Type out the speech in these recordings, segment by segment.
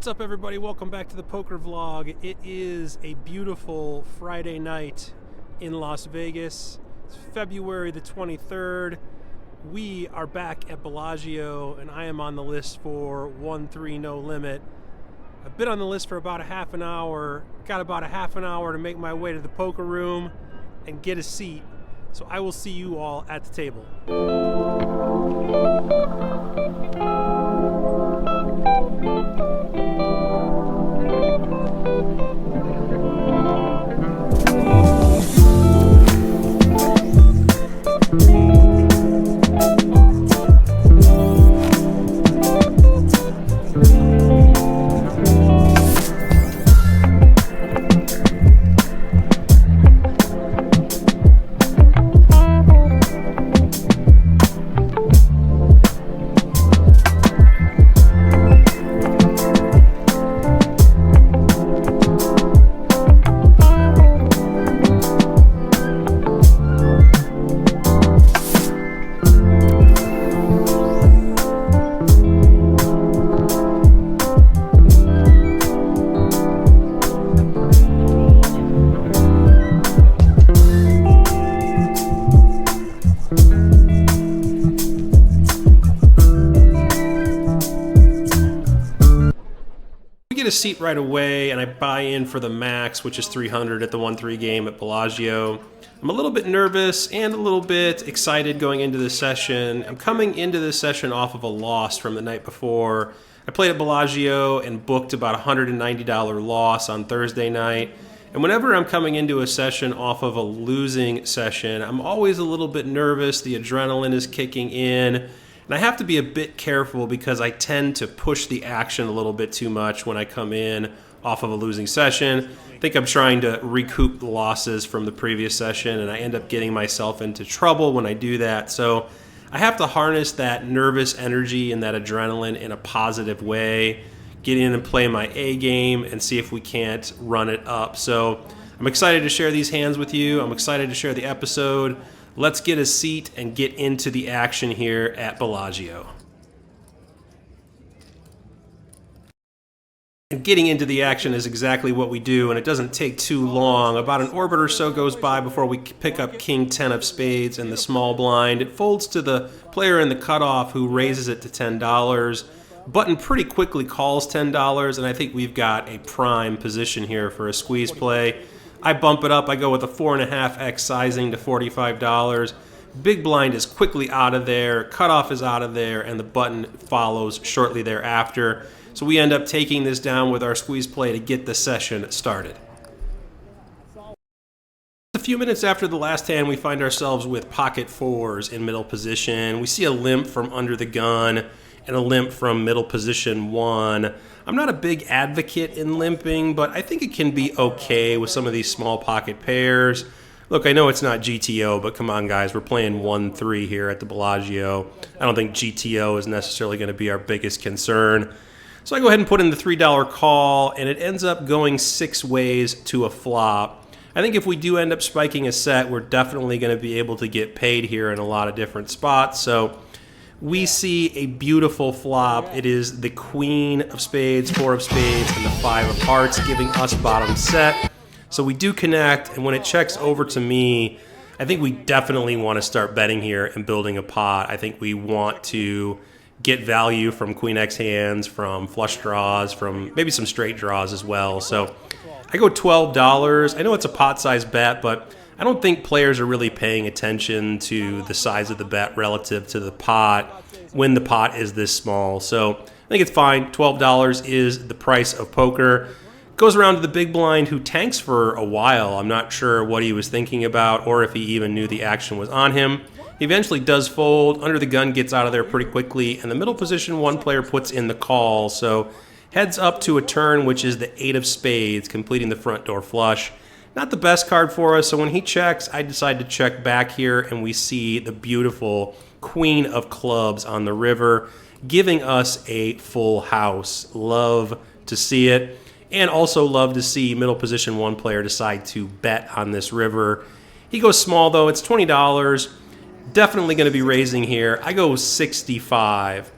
What's up, everybody? Welcome back to the Poker Vlog. It is a beautiful Friday night in Las Vegas. It's February the 23rd. We are back at Bellagio, and I am on the list for 1-3 no limit. I've been on the list for about a half an hour. Got about a half an hour to make my way to the poker room and get a seat. So I will see you all at the table. Get a seat right away, and I buy in for the max, which is 300 at the 1-3 game at Bellagio. I'm a little bit nervous and a little bit excited going into this session. I'm coming into this session off of a loss from the night before. I played at Bellagio and booked about a $190 loss on Thursday night. And whenever I'm coming into a session off of a losing session, I'm always a little bit nervous. The adrenaline is kicking in. And I have to be a bit careful because I tend to push the action a little bit too much when I come in off of a losing session. I think I'm trying to recoup the losses from the previous session, and I end up getting myself into trouble when I do that. So I have to harness that nervous energy and that adrenaline in a positive way, get in and play my A game and see if we can't run it up. So I'm excited to share these hands with you. I'm excited to share the episode. Let's get a seat and get into the action here at Bellagio. And getting into the action is exactly what we do, and it doesn't take too long. About an orbit or so goes by before we pick up King 10 of spades in the small blind. It folds to the player in the cutoff, who raises it to $10. Button pretty quickly calls $10, and I think we've got a prime position here for a squeeze play. I bump it up. I go with a 4.5x sizing to $45. Big blind is quickly out of there. Cutoff is out of there, and the button follows shortly thereafter. So we end up taking this down with our squeeze play to get the session started. A few minutes after the last hand, we find ourselves with pocket fours in middle position. We see a limp from under the gun and a limp from middle position one. I'm not a big advocate in limping, but I think it can be okay with some of these small pocket pairs. Look, I know it's not GTO, but come on, guys. We're playing 1-3 here at the Bellagio. I don't think GTO is necessarily going to be our biggest concern. So I go ahead and put in the $3 call, and it ends up going 6 ways to a flop. I think if we do end up spiking a set, we're definitely going to be able to get paid here in a lot of different spots. So we see a beautiful flop. It is the queen of spades, 4 of spades, and the 5 of hearts, giving us bottom set. So we do connect, and when it checks over to me, I think we definitely want to start betting here and building a pot. I think we want to get value from Queen X hands, from flush draws, from maybe some straight draws as well. So I go $12. I know it's a pot size bet, but I don't think players are really paying attention to the size of the bet relative to the pot when the pot is this small. So I think it's fine. $12 is the price of poker. Goes around to the big blind, who tanks for a while. I'm not sure what he was thinking about or if he even knew the action was on him. He eventually does fold. Under the gun gets out of there pretty quickly, and the middle position one player puts in the call. So heads up to a turn, which is the 8 of spades, completing the front door flush. Not the best card for us, so when he checks, I decide to check back here, and we see the beautiful queen of clubs on the river, giving us a full house. Love to see it, and also love to see middle position one player decide to bet on this river. He goes small, though. It's $20. Definitely going to be raising here. I go 65,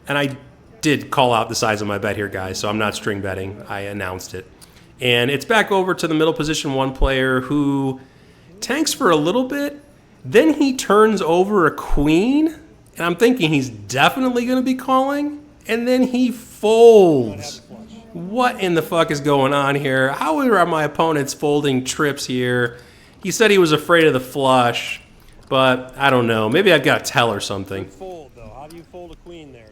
and I did call out the size of my bet here, guys, so I'm not string betting. I announced it. And it's back over to the middle position one player who tanks for a little bit. Then he turns over a queen, and I'm thinking he's definitely going to be calling. And then he folds. What in the fuck is going on here? How are my opponents folding trips here? He said he was afraid of the flush, but I don't know. Maybe I've got to tell or something. Fold, though. How do you fold a queen there?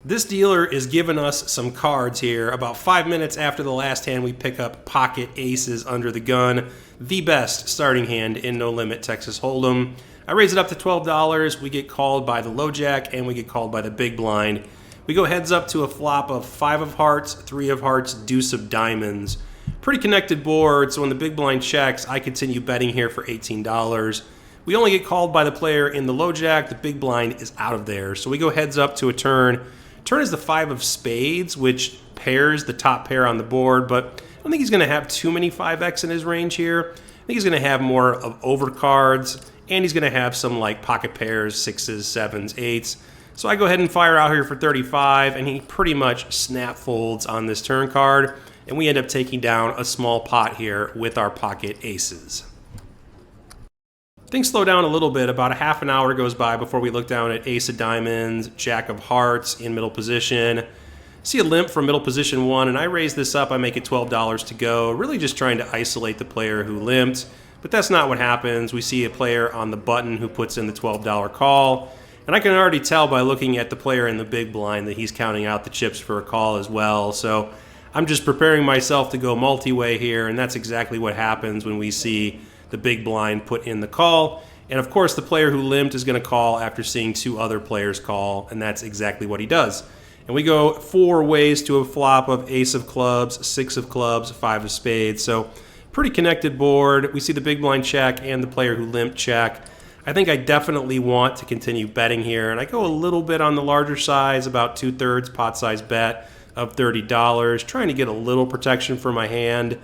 This dealer is giving us some cards here. About 5 minutes after the last hand, we pick up pocket aces under the gun. The best starting hand in No Limit Texas Hold'em. I raise it up to $12. We get called by the low jack, and we get called by the big blind. We go heads up to a flop of 5 of hearts, 3 of hearts, deuce of diamonds. Pretty connected board, so when the big blind checks, I continue betting here for $18. We only get called by the player in the low jack. The big blind is out of there. So we go heads up to a turn. Turn is the 5 of spades, which pairs the top pair on the board, but I don't think he's going to have too many 5x in his range here. I think he's going to have more of overcards, and he's going to have some like pocket pairs, 6s, 7s, 8s. So I go ahead and fire out here for 35, and he pretty much snap folds on this turn card, and we end up taking down a small pot here with our pocket aces. Things slow down a little bit. About a half an hour goes by before we look down at ace of diamonds, jack of hearts in middle position. See a limp from middle position 1, and I raise this up. I make it $12 to go, really just trying to isolate the player who limped. But that's not what happens. We see a player on the button who puts in the $12 call. And I can already tell by looking at the player in the big blind that he's counting out the chips for a call as well. So I'm just preparing myself to go multi-way here, and that's exactly what happens when we see the big blind put in the call. And of course, the player who limped is going to call after seeing 2 other players call, and that's exactly what he does. And we go 4 ways to a flop of ace of clubs, 6 of clubs, 5 of spades. So pretty connected board. We see the big blind check and the player who limped check. I think I definitely want to continue betting here, and I go a little bit on the larger size, about 2/3 pot size bet of $30, trying to get a little protection for my hand.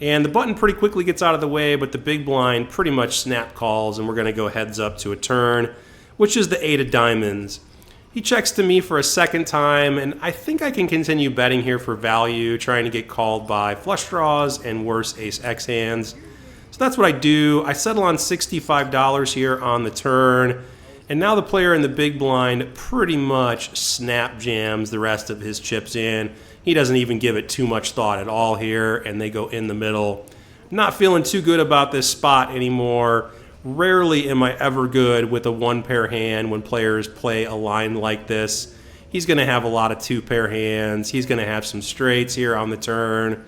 And the button pretty quickly gets out of the way, but the big blind pretty much snap calls, and we're going to go heads up to a turn, which is the 8 of diamonds. He checks to me for a second time, and I think I can continue betting here for value, trying to get called by flush draws and worse ace-x hands. So that's what I do. I settle on $65 here on the turn, and now the player in the big blind pretty much snap jams the rest of his chips in. He doesn't even give it too much thought at all here, and they go in the middle. Not feeling too good about this spot anymore. Rarely am I ever good with a 1-pair hand when players play a line like this. He's going to have a lot of 2-pair hands. He's going to have some straights here on the turn.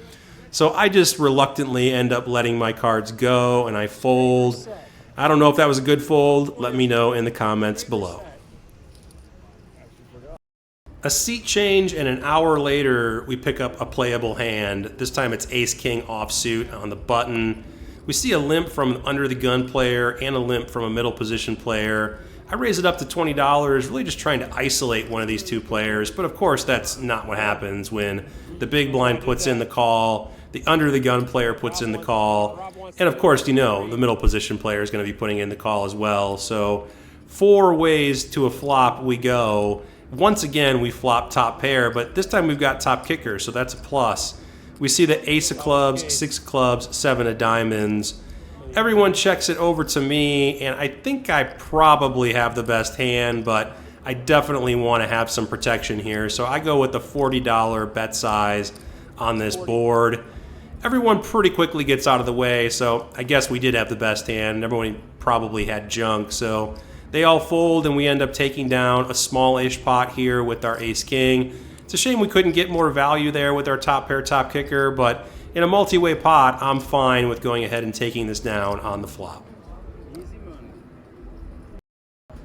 So I just reluctantly end up letting my cards go, and I fold. I don't know if that was a good fold. Let me know in the comments below. A seat change, and an hour later, we pick up a playable hand. This time it's ace-king offsuit on the button. We see a limp from under the gun player and a limp from a middle position player. I raise it up to $20, really just trying to isolate one of these 2 players. But of course, that's not what happens when the big blind puts in the call, the under the gun player puts in the call, and of course, you know, the middle position player is going to be putting in the call as well. So 4 ways to a flop we go. Once again, we flop top pair, but this time we've got top kicker, so that's a plus. We see the ace of clubs, 6 of clubs, 7 of diamonds. Everyone checks it over to me, and I think I probably have the best hand, but I definitely want to have some protection here. So I go with the $40 bet size on this board. Everyone pretty quickly gets out of the way, so I guess we did have the best hand. Everyone probably had junk, so they all fold, and we end up taking down a small-ish pot here with our ace-king. It's a shame we couldn't get more value there with our top pair, top kicker, but in a multi-way pot, I'm fine with going ahead and taking this down on the flop.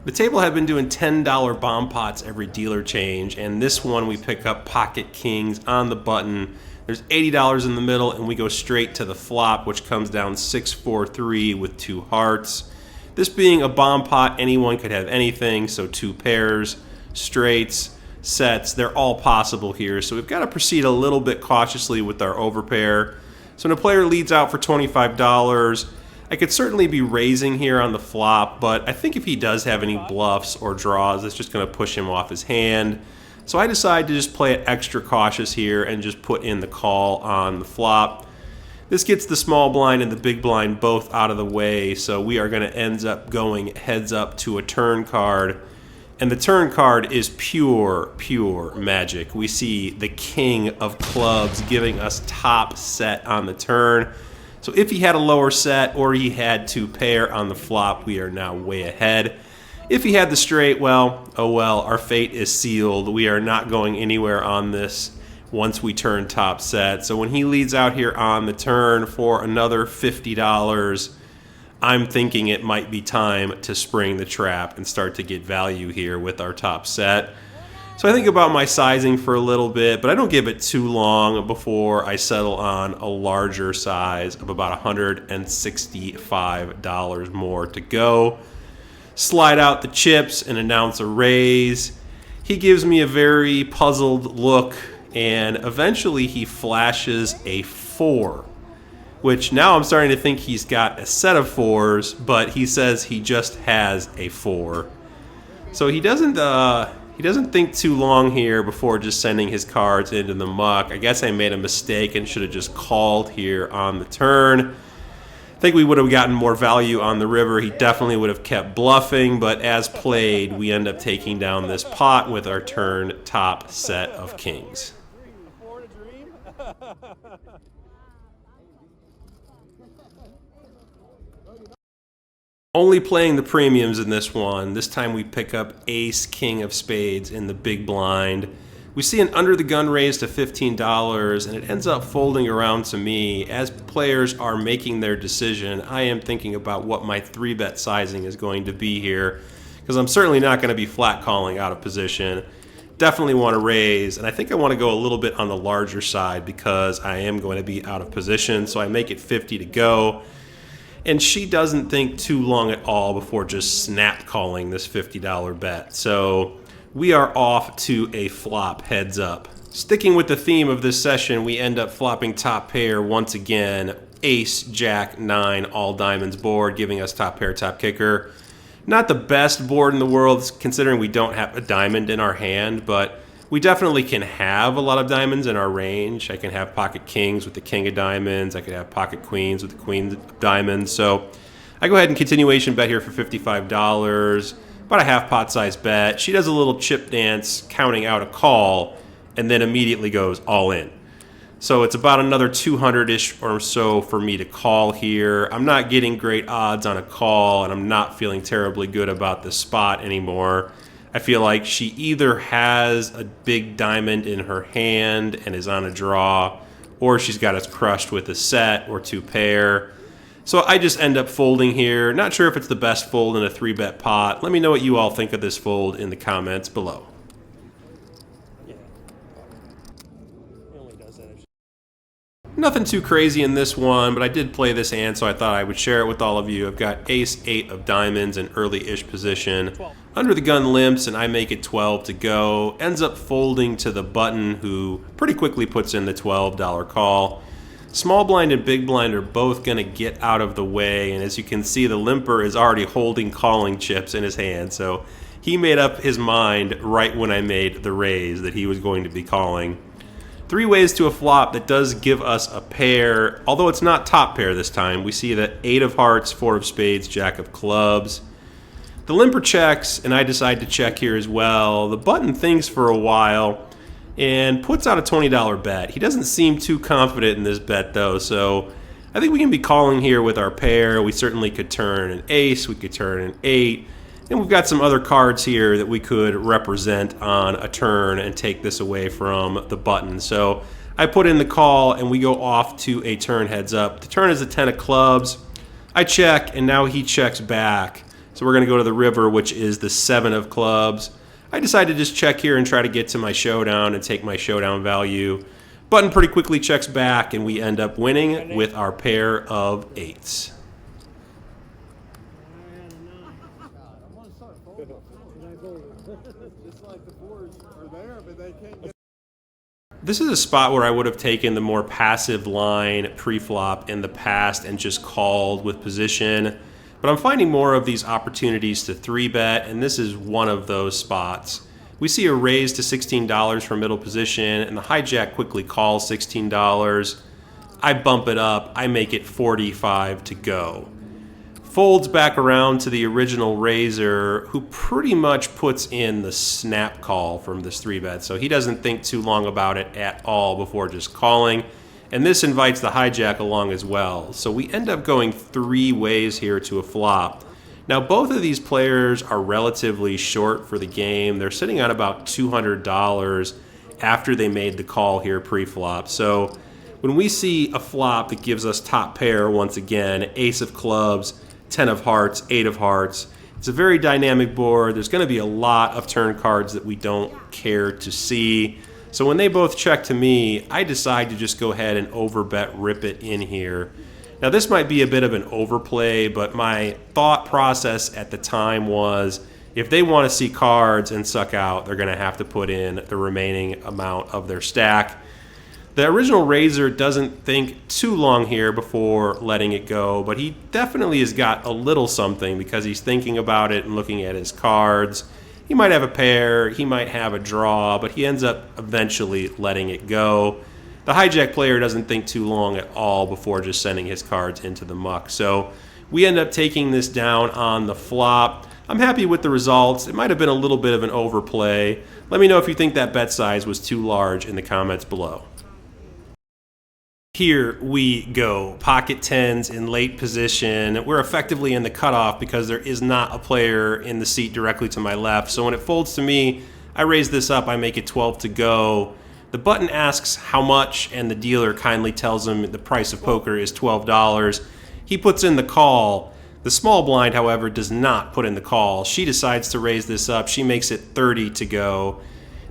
The table had been doing $10 bomb pots every dealer change, and this one we pick up pocket kings on the button. There's $80 in the middle, and we go straight to the flop, which comes down 6-4-3 with 2 hearts. This being a bomb pot, anyone could have anything, so 2 pairs, straights, sets, they're all possible here. So we've got to proceed a little bit cautiously with our overpair. So when a player leads out for $25, I could certainly be raising here on the flop, but I think if he does have any bluffs or draws, it's just going to push him off his hand. So I decide to just play it extra cautious here and just put in the call on the flop. This gets the small blind and the big blind both out of the way, so we are going to end up going heads up to a turn card. And the turn card is pure magic. We see the king of clubs giving us top set on the turn. So if he had a lower set or he had to pair on the flop, we are now way ahead. If he had the straight, well, oh well, our fate is sealed. We are not going anywhere on this once we turn top set. So when he leads out here on the turn for another $50, I'm thinking it might be time to spring the trap and start to get value here with our top set. So I think about my sizing for a little bit, but I don't give it too long before I settle on a larger size of about $165 more to go. Slide out the chips and announce a raise. He gives me a very puzzled look, and eventually he flashes a 4, which now I'm starting to think he's got a set of 4s, but he says he just has a 4. So he doesn't think too long here before just sending his cards into the muck. I guess I made a mistake and should have just called here on the turn. I think we would have gotten more value on the river. He definitely would have kept bluffing, but as played, we end up taking down this pot with our turn top set of kings. Only playing the premiums in this one. This time we pick up ace, king of spades in the big blind. We see an under the gun raise to $15, and it ends up folding around to me. As players are making their decision, I am thinking about what my 3-bet sizing is going to be here, because I'm certainly not going to be flat calling out of position. Definitely want to raise, and I think I want to go a little bit on the larger side because I am going to be out of position, so I make it 50 to go. And she doesn't think too long at all before just snap calling this $50 bet. So we are off to a flop heads up. Sticking with the theme of this session, we end up flopping top pair once again. Ace, jack, 9, all diamonds board, giving us top pair, top kicker. Not the best board in the world considering we don't have a diamond in our hand, but we definitely can have a lot of diamonds in our range. I can have pocket kings with the king of diamonds. I could have pocket queens with the queen of diamonds. So I go ahead and continuation bet here for $55. About a half pot size bet. She does a little chip dance counting out a call and then immediately goes all in. So it's about another 200-ish or so for me to call here. I'm not getting great odds on a call, and I'm not feeling terribly good about the spot anymore. I feel like she either has a big diamond in her hand and is on a draw, or she's got us crushed with a set or 2 pair. So I just end up folding here. Not sure if it's the best fold in a 3-bet pot. Let me know what you all think of this fold in the comments below. Nothing too crazy in this one, but I did play this hand, so I thought I would share it with all of you. I've got ace, 8 of diamonds in early-ish position. Under the gun limps, and I make it 12 to go. Ends up folding to the button, who pretty quickly puts in the $12 call. Small blind and big blind are both going to get out of the way, and as you can see, the limper is already holding calling chips in his hand, so he made up his mind right when I made the raise that he was going to be calling. 3 ways to a flop that does give us a pair, although it's not top pair this time. We see that 8 of hearts, 4 of spades, jack of clubs. The limper checks, and I decide to check here as well. The button thinks for a while and puts out a $20 bet. He doesn't seem too confident in this bet though, so I think we can be calling here with our pair. We certainly could turn an ace, we could turn an 8, and we've got some other cards here that we could represent on a turn and take this away from the button. So I put in the call and we go off to a turn heads up. The turn is a 10 of clubs. I check and now he checks back. So we're going to go to the river, which is the 7 of clubs. I decide to just check here and try to get to my showdown and take my showdown value. Button pretty quickly checks back and we end up winning with our pair of 8s. This is a spot where I would have taken the more passive line pre-flop in the past and just called with position. But I'm finding more of these opportunities to 3-bet, and this is one of those spots. We see a raise to $16 from middle position, and the hijack quickly calls $16. I bump it up. I make it 45 to go. Folds back around to the original raiser, who pretty much puts in the snap call from this 3-bet. So he doesn't think too long about it at all before just calling. And this invites the hijack along as well. So we end up going 3 ways here to a flop. Now, both of these players are relatively short for the game. They're sitting on about $200 after they made the call here pre-flop. So when we see a flop that gives us top pair once again, ace of clubs, 10 of hearts, 8 of hearts, it's a very dynamic board. There's going to be a lot of turn cards that we don't care to see. So when they both check to me, I decide to just go ahead and overbet rip it in here. Now this might be a bit of an overplay, but my thought process at the time was if they want to see cards and suck out, they're going to have to put in the remaining amount of their stack. The original raiser doesn't think too long here before letting it go, but he definitely has got a little something because he's thinking about it and looking at his cards. He might have a pair, he might have a draw, but he ends up eventually letting it go. The hijack player doesn't think too long at all before just sending his cards into the muck. So we end up taking this down on the flop. I'm happy with the results. It might have been a little bit of an overplay. Let me know if you think that bet size was too large in the comments below. Here we go, pocket tens in late position. We're effectively in the cutoff because there is not a player in the seat directly to my left. So when it folds to me, I raise this up, I make it 12 to go. The button asks how much, and the dealer kindly tells him the price of poker is $12. He puts in the call. The small blind, however, does not put in the call. She decides to raise this up. She makes it 30 to go.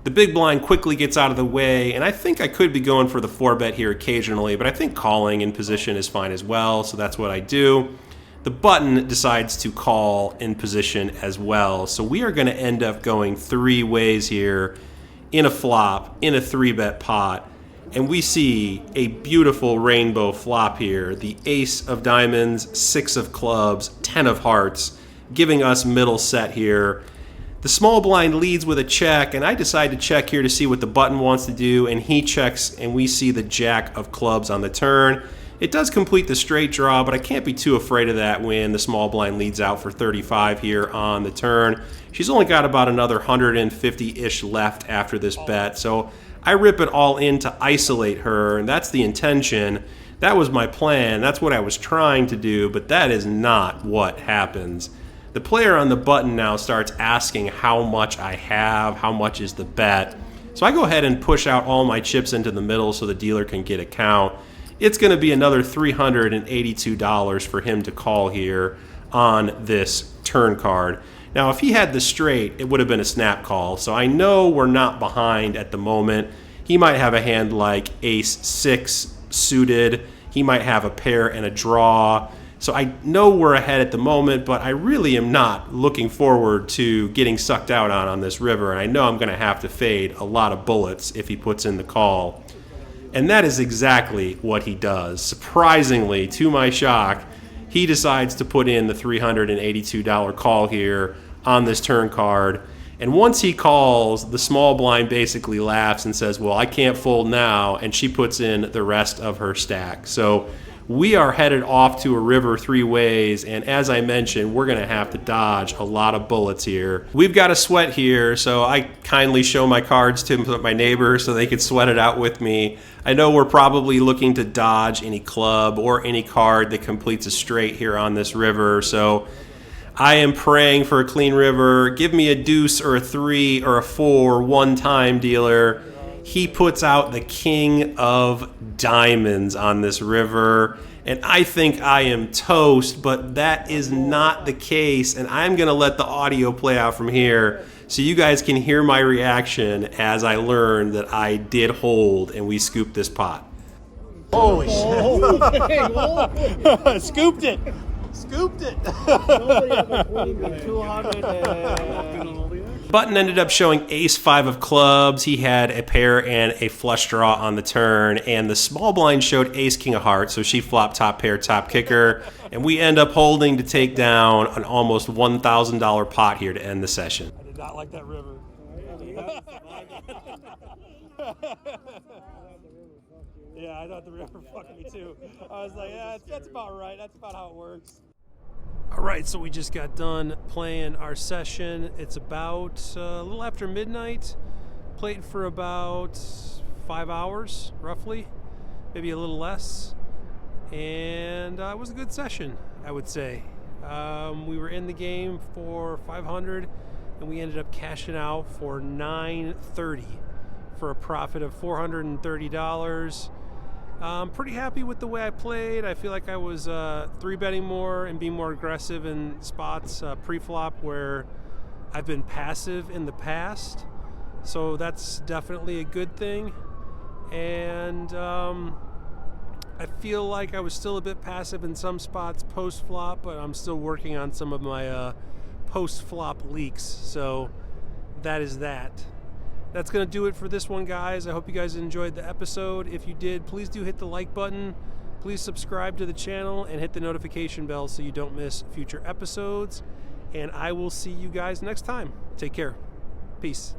The big blind quickly gets out of the way, and I think I could be going for the 4-bet here occasionally, but I think calling in position is fine as well, so that's what I do. The button decides to call in position as well, so we are going to end up going 3 ways here in a flop, in a 3-bet pot, and we see a beautiful rainbow flop here. The ace of diamonds, 6 of clubs, 10 of hearts, giving us middle set here. The small blind leads with a check, and I decide to check here to see what the button wants to do, and he checks, and we see the jack of clubs on the turn. It does complete the straight draw, but I can't be too afraid of that when the small blind leads out for 35 here on the turn. She's only got about another 150-ish left after this bet, so I rip it all in to isolate her, and that's the intention. That was my plan. That's what I was trying to do, but that is not what happens. The player on the button now starts asking how much I have, how much is the bet. So I go ahead and push out all my chips into the middle so the dealer can get a count. It's going to be another $382 for him to call here on this turn card. Now, if he had the straight, it would have been a snap call. So I know we're not behind at the moment. He might have a hand like ace-6 suited. He might have a pair and a draw. So I know we're ahead at the moment, but I really am not looking forward to getting sucked out on this river. And I know I'm going to have to fade a lot of bullets if he puts in the call. And that is exactly what he does. Surprisingly, to my shock, he decides to put in the $382 call here on this turn card. And once he calls, the small blind basically laughs and says, well, I can't fold now, and she puts in the rest of her stack. So we are headed off to a river 3 ways, and as I mentioned, we're going to have to dodge a lot of bullets here. We've got a sweat here, so I kindly show my cards to my neighbors so they could sweat it out with me. I know we're probably looking to dodge any club or any card that completes a straight here on this river, so I am praying for a clean river. Give me a deuce or a 3 or a 4 one time, dealer. He puts out the king of diamonds on this river, and I think I am toast, but that is not the case, and I'm going to let the audio play out from here so you guys can hear my reaction as I learn that I did hold and we scooped this pot. Holy shit. Scooped it. Scooped it. Button ended up showing ace-5 of clubs. He had a pair and a flush draw on the turn, and the small blind showed ace-king of hearts, so she flopped top pair, top kicker, and we end up holding to take down an almost $1,000 pot here to end the session. I did not like that river. Yeah, I thought the river fucked me too. I was like, yeah, that's about right. That's about how it works. All right, so we just got done playing our session. It's about a little after midnight. Played for about 5 hours, roughly, maybe a little less. And it was a good session, I would say. We were in the game for 500, and we ended up cashing out for 930 for a profit of $430. I'm pretty happy with the way I played. I feel like I was 3-betting more and being more aggressive in spots pre-flop where I've been passive in the past. So that's definitely a good thing. And I feel like I was still a bit passive in some spots post-flop, but I'm still working on some of my post-flop leaks. So that is that. That's going to do it for this one, guys. I hope you guys enjoyed the episode. If you did, please do hit the like button. Please subscribe to the channel and hit the notification bell so you don't miss future episodes. And I will see you guys next time. Take care. Peace.